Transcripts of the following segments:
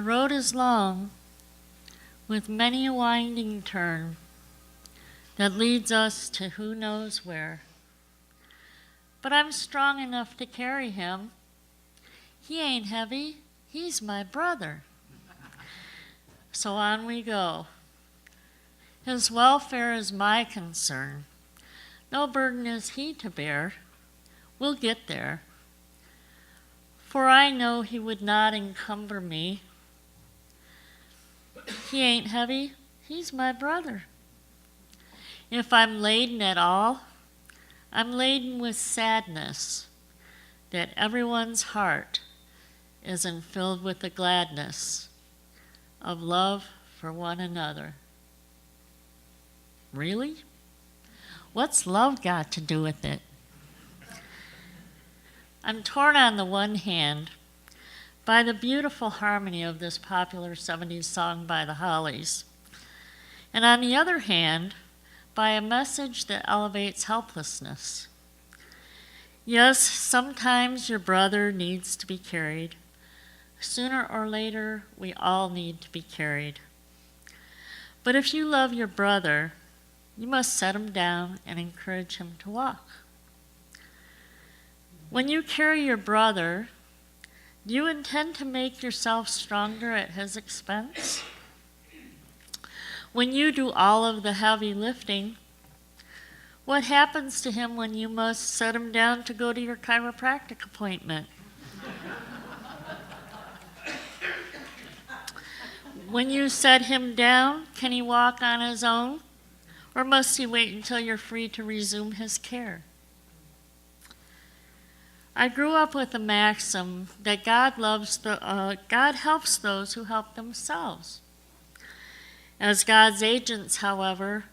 The road is long, with many a winding turn that leads us to who knows where. But I'm strong enough to carry him. He ain't heavy, he's my brother. So on we go. His welfare is my concern. No burden is he to bear. We'll get there. For I know he would not encumber me. He ain't heavy, he's my brother. If I'm laden at all, I'm laden with sadness that everyone's heart isn't filled with the gladness of love for one another. Really? What's love got to do with it? I'm torn on the one hand by the beautiful harmony of this popular 70s song by the Hollies, and on the other hand, by a message that elevates helplessness. Yes, sometimes your brother needs to be carried. Sooner or later, we all need to be carried. But if you love your brother, you must set him down and encourage him to walk. When you carry your brother, do you intend to make yourself stronger at his expense? When you do all of the heavy lifting, what happens to him when you must set him down to go to your chiropractic appointment? When you set him down, can he walk on his own? Or must he wait until you're free to resume his care? I grew up with the maxim that God helps those who help themselves. As God's agents, however,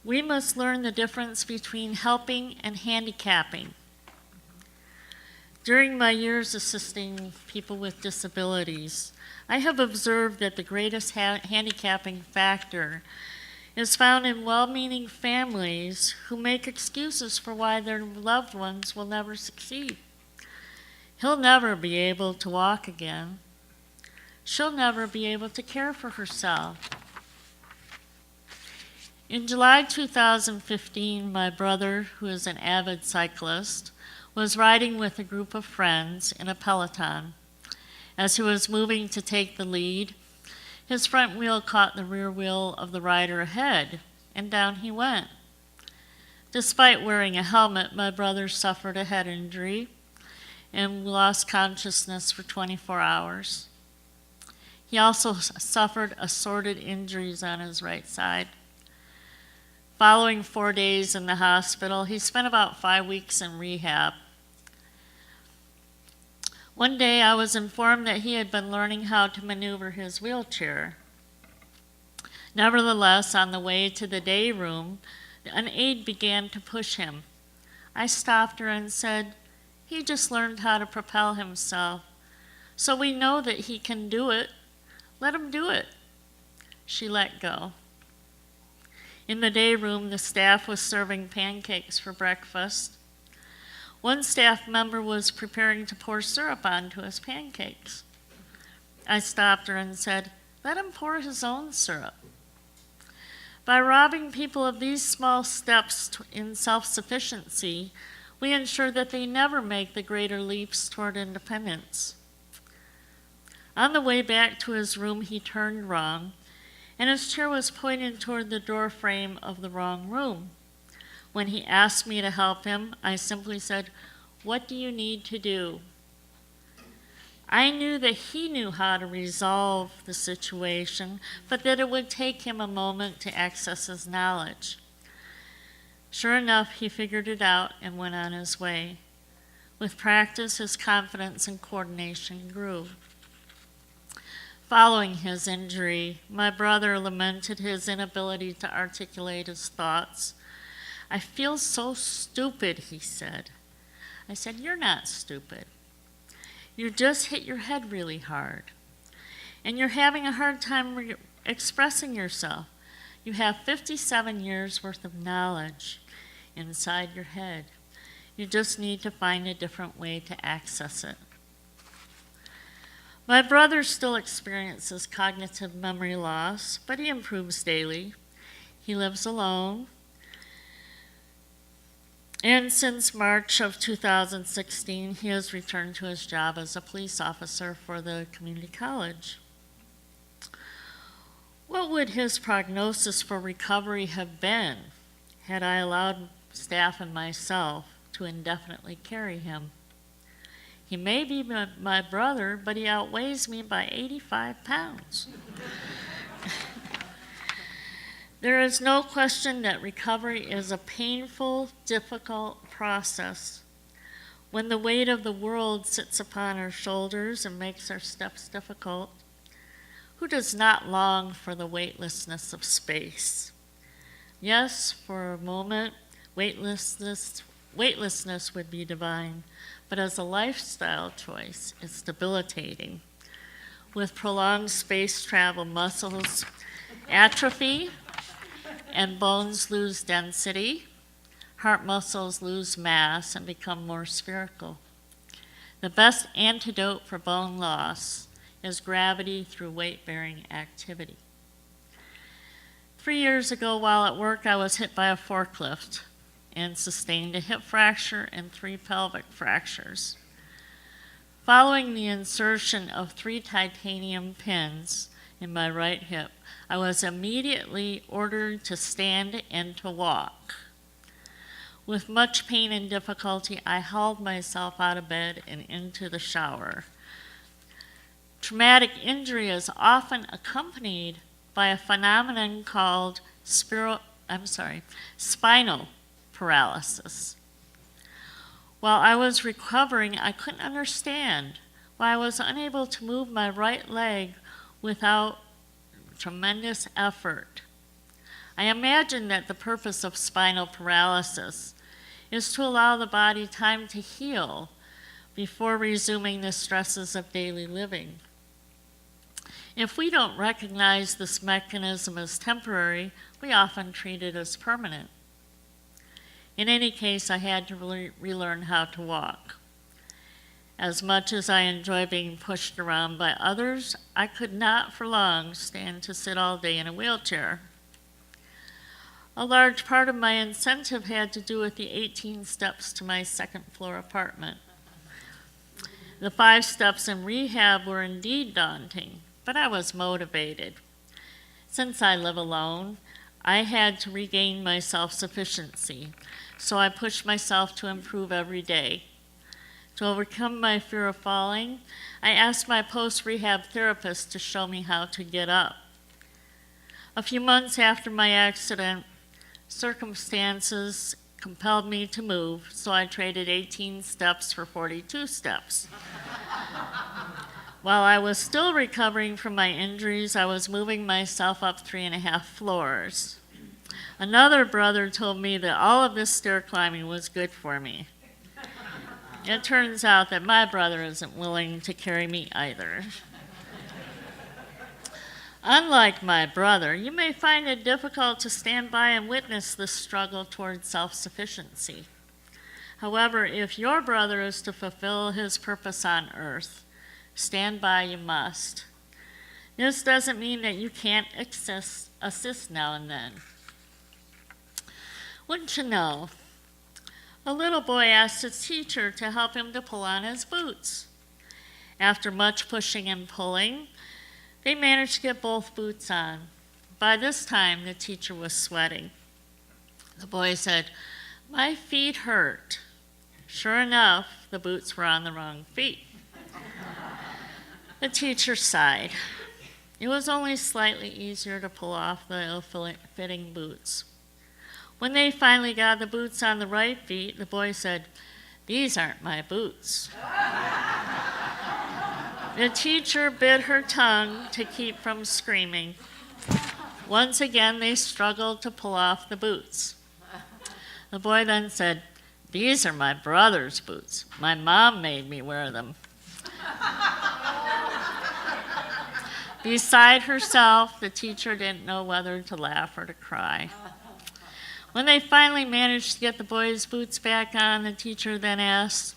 we must learn the difference between helping and handicapping. During my years assisting people with disabilities, I have observed that the greatest handicapping factor is found in well-meaning families who make excuses for why their loved ones will never succeed. He'll never be able to walk again. She'll never be able to care for herself. In July 2015, my brother, who is an avid cyclist, was riding with a group of friends in a peloton. As he was moving to take the lead, his front wheel caught the rear wheel of the rider ahead, and down he went. Despite wearing a helmet, my brother suffered a head injury and lost consciousness for 24 hours. He also suffered assorted injuries on his right side. Following 4 days in the hospital, he spent about 5 weeks in rehab. One day I was informed that he had been learning how to maneuver his wheelchair. Nevertheless, on the way to the day room, an aide began to push him. I stopped her and said, "He just learned how to propel himself, so we know that he can do it. Let him do it." She let go. In the day room, the staff was serving pancakes for breakfast. One staff member was preparing to pour syrup onto his pancakes. I stopped her and said, "Let him pour his own syrup." By robbing people of these small steps in self-sufficiency, we ensure that they never make the greater leaps toward independence. On the way back to his room, he turned wrong, and his chair was pointed toward the door frame of the wrong room. When he asked me to help him, I simply said, "What do you need to do?" I knew that he knew how to resolve the situation, but that it would take him a moment to access his knowledge. Sure enough, he figured it out and went on his way. With practice, his confidence and coordination grew. Following his injury, my brother lamented his inability to articulate his thoughts. "I feel so stupid," he said. I said, "You're not stupid. You just hit your head really hard. And you're having a hard time expressing yourself. You have 57 years worth of knowledge inside your head. You just need to find a different way to access it." My brother still experiences cognitive memory loss, but he improves daily. He lives alone. And since March of 2016, he has returned to his job as a police officer for the community college. What would his prognosis for recovery have been had I allowed staff and myself to indefinitely carry him? He may be my brother, but he outweighs me by 85 pounds. There is no question that recovery is a painful, difficult process. When the weight of the world sits upon our shoulders and makes our steps difficult, who does not long for the weightlessness of space? Yes, for a moment, weightlessness would be divine, but as a lifestyle choice, it's debilitating. With prolonged space travel, muscles atrophy and bones lose density. Heart muscles lose mass and become more spherical. The best antidote for bone loss is gravity through weight-bearing activity. 3 years ago, while at work, I was hit by a forklift and sustained a hip fracture and 3 pelvic fractures. Following the insertion of 3 titanium pins in my right hip, I was immediately ordered to stand and to walk. With much pain and difficulty, I hauled myself out of bed and into the shower. Traumatic injury is often accompanied by a phenomenon called spinal paralysis. While I was recovering, I couldn't understand why I was unable to move my right leg without tremendous effort. I imagine that the purpose of spinal paralysis is to allow the body time to heal before resuming the stresses of daily living. If we don't recognize this mechanism as temporary, we often treat it as permanent. In any case, I had to relearn how to walk. As much as I enjoy being pushed around by others, I could not for long stand to sit all day in a wheelchair. A large part of my incentive had to do with the 18 steps to my second-floor apartment. The 5 steps in rehab were indeed daunting, but I was motivated. Since I live alone, I had to regain my self-sufficiency, so I pushed myself to improve every day. To overcome my fear of falling, I asked my post-rehab therapist to show me how to get up. A few months after my accident, circumstances compelled me to move, so I traded 18 steps for 42 steps. While I was still recovering from my injuries, I was moving myself up 3.5 floors. Another brother told me that all of this stair climbing was good for me. It turns out that my brother isn't willing to carry me either. Unlike my brother, you may find it difficult to stand by and witness this struggle toward self-sufficiency. However, if your brother is to fulfill his purpose on earth, stand by you must. This doesn't mean that you can't assist now and then. Wouldn't you know? A little boy asked his teacher to help him to pull on his boots. After much pushing and pulling, they managed to get both boots on. By this time, the teacher was sweating. The boy said, "My feet hurt." Sure enough, the boots were on the wrong feet. The teacher sighed. It was only slightly easier to pull off the ill-fitting boots. When they finally got the boots on the right feet, the boy said, "These aren't my boots." The teacher bit her tongue to keep from screaming. Once again, they struggled to pull off the boots. The boy then said, "These are my brother's boots. My mom made me wear them." Beside herself, the teacher didn't know whether to laugh or to cry. When they finally managed to get the boy's boots back on, the teacher then asked,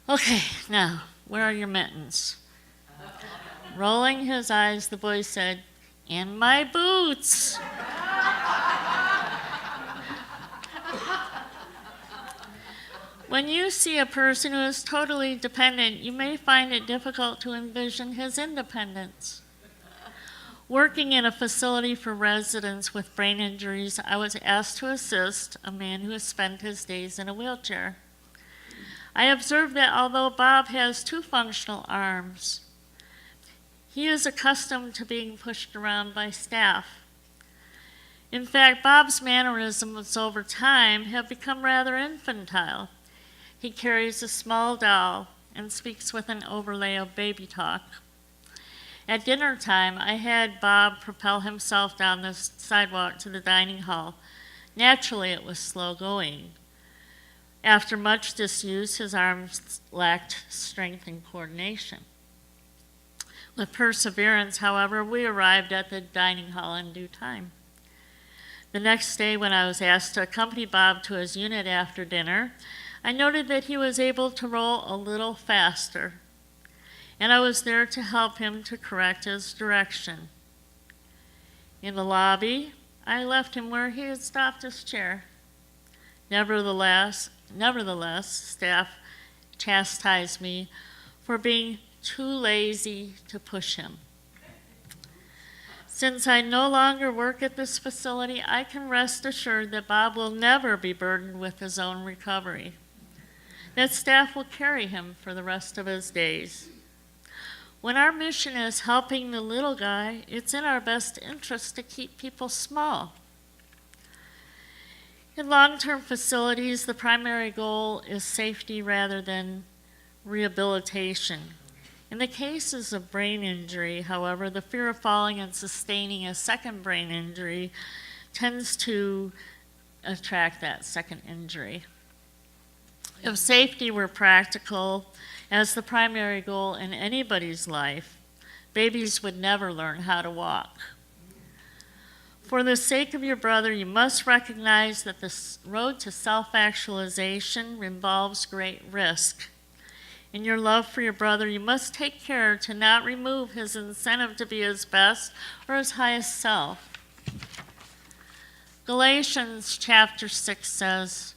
"Okay, now, where are your mittens? Rolling his eyes, the boy said, "In my boots." When you see a person who is totally dependent, you may find it difficult to envision his independence. Working in a facility for residents with brain injuries, I was asked to assist a man who has spent his days in a wheelchair. I observed that although Bob has 2 functional arms, he is accustomed to being pushed around by staff. In fact, Bob's mannerisms over time have become rather infantile. He carries a small doll and speaks with an overlay of baby talk. At dinner time, I had Bob propel himself down the sidewalk to the dining hall. Naturally, it was slow going. After much disuse, his arms lacked strength and coordination. With perseverance, however, we arrived at the dining hall in due time. The next day, when I was asked to accompany Bob to his unit after dinner, I noted that he was able to roll a little faster, and I was there to help him to correct his direction. In the lobby, I left him where he had stopped his chair. Nevertheless, staff chastised me for being too lazy to push him. Since I no longer work at this facility, I can rest assured that Bob will never be burdened with his own recovery, that staff will carry him for the rest of his days. When our mission is helping the little guy, it's in our best interest to keep people small. In long-term facilities, the primary goal is safety rather than rehabilitation. In the cases of brain injury, however, the fear of falling and sustaining a second brain injury tends to attract that second injury. If safety were practical as the primary goal in anybody's life, babies would never learn how to walk. For the sake of your brother, you must recognize that the road to self-actualization involves great risk. In your love for your brother, you must take care to not remove his incentive to be his best or his highest self. Galatians chapter 6 says,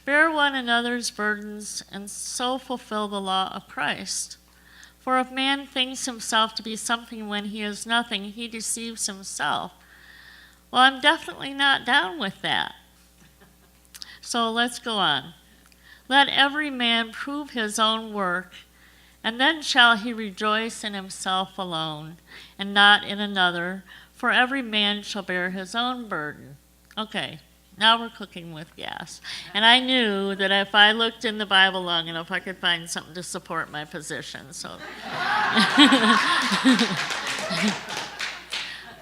"Bear one another's burdens and so fulfill the law of Christ. For if man thinks himself to be something when he is nothing, he deceives himself." Well, I'm definitely not down with that. So let's go on. "Let every man prove his own work, and then shall he rejoice in himself alone, and not in another, for every man shall bear his own burden." Okay, now we're cooking with gas. And I knew that if I looked in the Bible long enough, I could find something to support my position. So,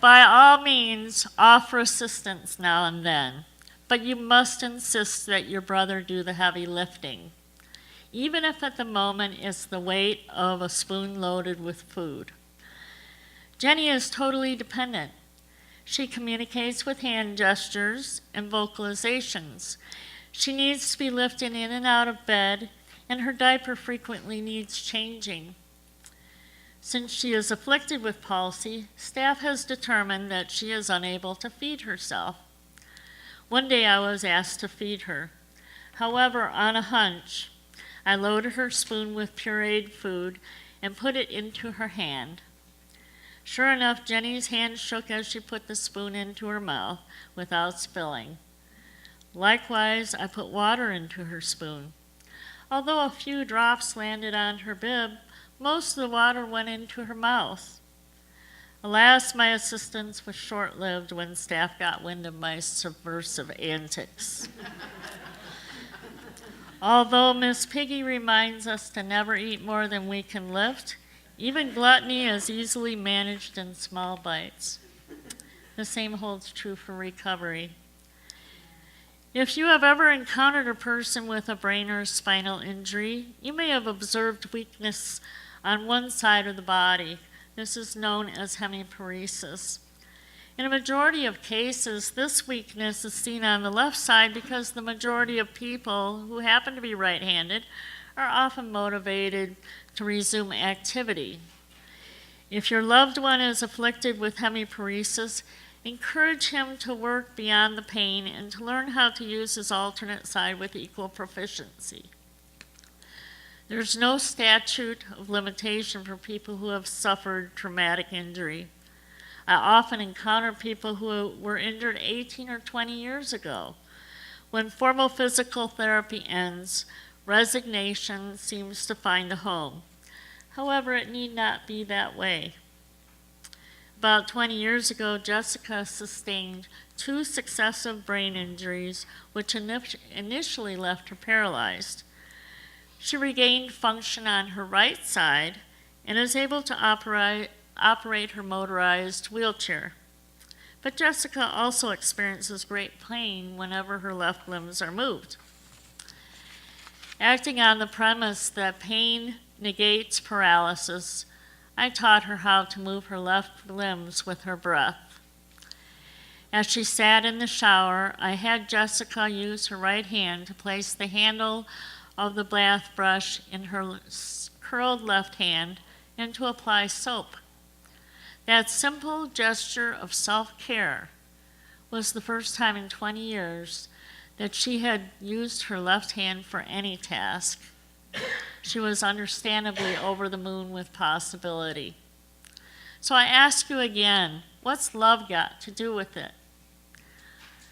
by all means, offer assistance now and then, but you must insist that your brother do the heavy lifting, even if at the moment it's the weight of a spoon loaded with food. Jenny is totally dependent. She communicates with hand gestures and vocalizations. She needs to be lifted in and out of bed, and her diaper frequently needs changing. Since she is afflicted with palsy, staff has determined that she is unable to feed herself. One day I was asked to feed her. However, on a hunch, I loaded her spoon with pureed food and put it into her hand. Sure enough, Jenny's hand shook as she put the spoon into her mouth without spilling. Likewise, I put water into her spoon. Although a few drops landed on her bib, most of the water went into her mouth. Alas, my assistance was short-lived when staff got wind of my subversive antics. Although Miss Piggy reminds us to never eat more than we can lift, even gluttony is easily managed in small bites. The same holds true for recovery. If you have ever encountered a person with a brain or spinal injury, you may have observed weakness on one side of the body. This is known as hemiparesis. In a majority of cases, this weakness is seen on the left side because the majority of people who happen to be right-handed are often motivated to resume activity. If your loved one is afflicted with hemiparesis, encourage him to work beyond the pain and to learn how to use his alternate side with equal proficiency. There's no statute of limitation for people who have suffered traumatic injury. I often encounter people who were injured 18 or 20 years ago. When formal physical therapy ends, resignation seems to find a home. However, it need not be that way. About 20 years ago, Jessica sustained 2 successive brain injuries, which initially left her paralyzed. She regained function on her right side and is able to operate her motorized wheelchair. But Jessica also experiences great pain whenever her left limbs are moved. Acting on the premise that pain negates paralysis, I taught her how to move her left limbs with her breath. As she sat in the shower, I had Jessica use her right hand to place the handle of the bath brush in her curled left hand and to apply soap. That simple gesture of self-care was the first time in 20 years that she had used her left hand for any task. She was understandably over the moon with possibility. So I ask you again, what's love got to do with it?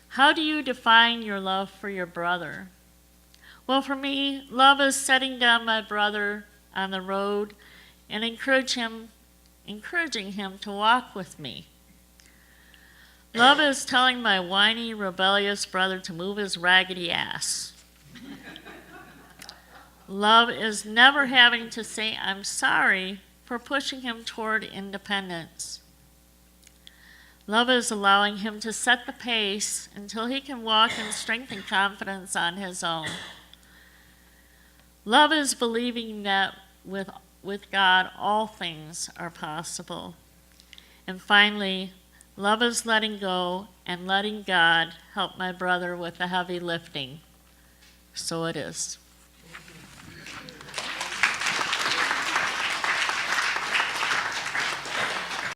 How do you define your love for your brother? Well, for me, love is setting down my brother on the road and encouraging him to walk with me. Love is telling my whiny, rebellious brother to move his raggedy ass. Love is never having to say I'm sorry for pushing him toward independence. Love is allowing him to set the pace until he can walk in strength and confidence on his own. Love is believing that with God all things are possible. And finally, love is letting go and letting God help my brother with the heavy lifting. So it is.